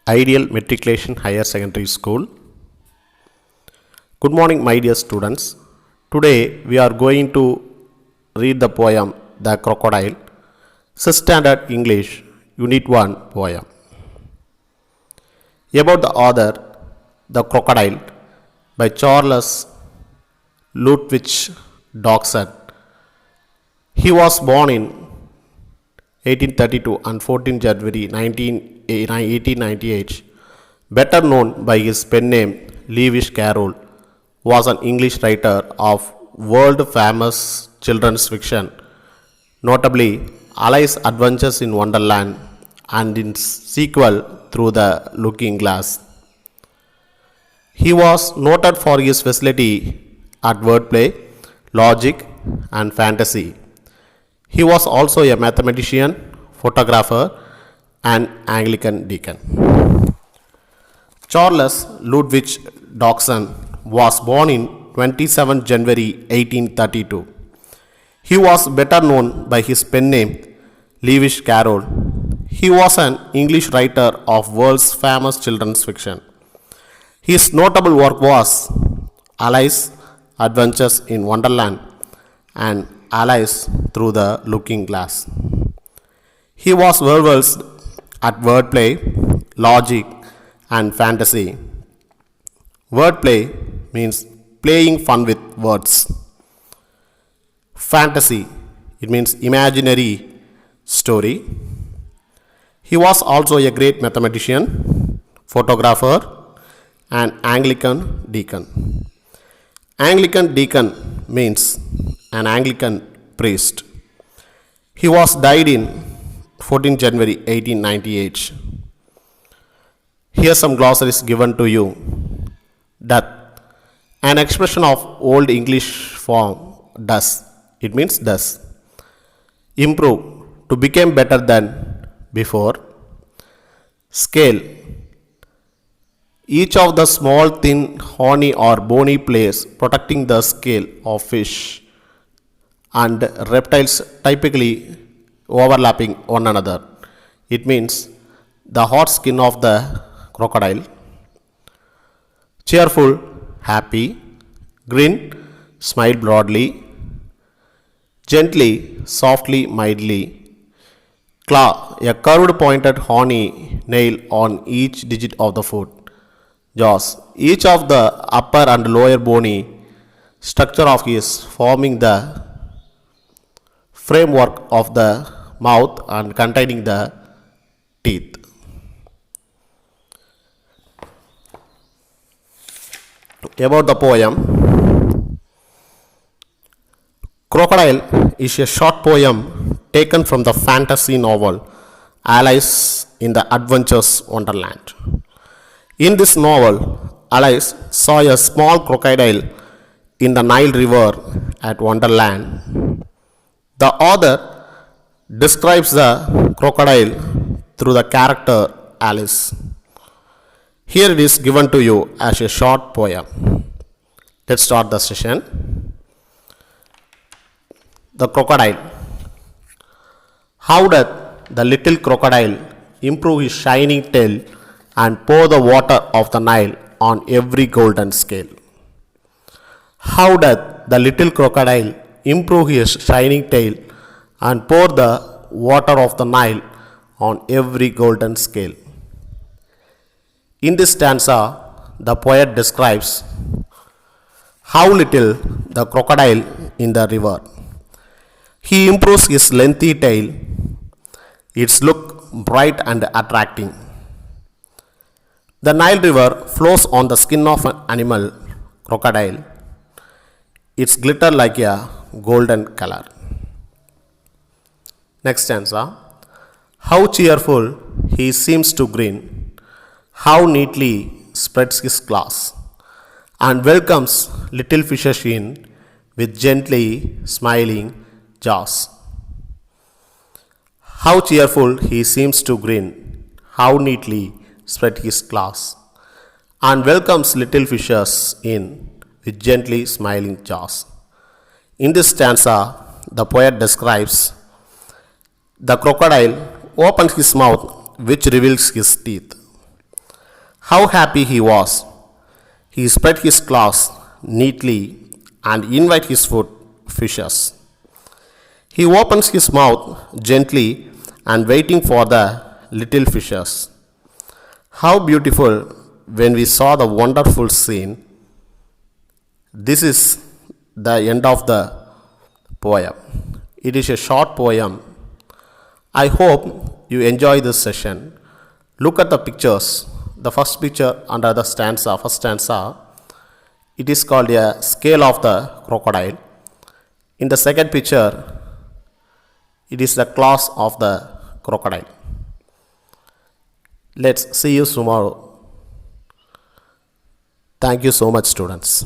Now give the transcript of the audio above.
Ideal Matriculation Higher Secondary School. Good morning, my dear students. Today we are going to read the poem The Crocodile, 6th Standard English, Unit 1 poem. About the author, The Crocodile by Charles Ludwig Dachshund. He was born in 1832 and 14 January 1898. Better known by his pen name Lewis Carroll, was an English writer of world-famous children's fiction, notably Alice's Adventures in Wonderland and its sequel Through the Looking Glass. He was noted for his facility at wordplay, logic, and fantasy. He was also a mathematician, photographer, and Anglican deacon. Charles Ludwig Dachshund was born in 27 January 1832. He was better known by his pen name Lewis Carroll. He was an English writer of world's famous children's fiction. His notable work was Alice's Adventures in Wonderland and Alice Through the Looking Glass. He was well versed at wordplay, logic, and fantasy. Wordplay means playing fun with words. Fantasy, it means imaginary story. He was also a great mathematician, photographer, and Anglican deacon. Anglican deacon means an Anglican priest. He was died in 14 January 1898. Here some glossaries given to you. That an expression of Old English form does. It means does. Improve, to become better than before. Scale, each of the small thin horny or bony plates protecting the scale of fish and reptiles typically overlapping one another. It means the hard skin of the crocodile. Cheerful, happy, grin, smile broadly, gently, softly, mildly. Claw, a curved pointed horny nail on each digit of the foot. Jaws, each of the upper and lower bony structure of his forming the framework of the mouth and containing the teeth. About the poem, Crocodile is a short poem taken from the fantasy novel Alice in the Adventures Wonderland. In this novel, Alice saw a small crocodile in the Nile River at Wonderland. The author describes the crocodile through the character Alice. Here it is given to you as a short poem. Let's start the session. The crocodile. How doth the little crocodile improve his shining tail and pour the water of the Nile on every golden scale? How doth the little crocodile improve his shining tail and pour the water of the Nile on every golden scale? In this stanza, the poet describes how little the crocodile in the river. He improves his lengthy tail, its look bright and attracting. The Nile River flows on the skin of an animal, crocodile. It's glitter like a golden color. Next stanza. How cheerful he seems to grin, how neatly spreads his claws, and welcomes little fishes in with gently smiling jaws. How cheerful he seems to grin, how neatly spread his claws, and welcomes little fishes in with gently smiling jaws. In this stanza, the poet describes the crocodile opens his mouth, which reveals his teeth. How happy he was. He spread his claws neatly and invite his food fishes. He opens his mouth gently and waiting for the little fishes. How beautiful when we saw the wonderful scene. This is the end of the poem. It is a short poem. I hope you enjoy this session. Look at the pictures. The first picture under the stanza, first stanza, it is called a scale of the crocodile. In the second picture, it is the claws of the crocodile. Let's see you tomorrow. Thank you so much, students.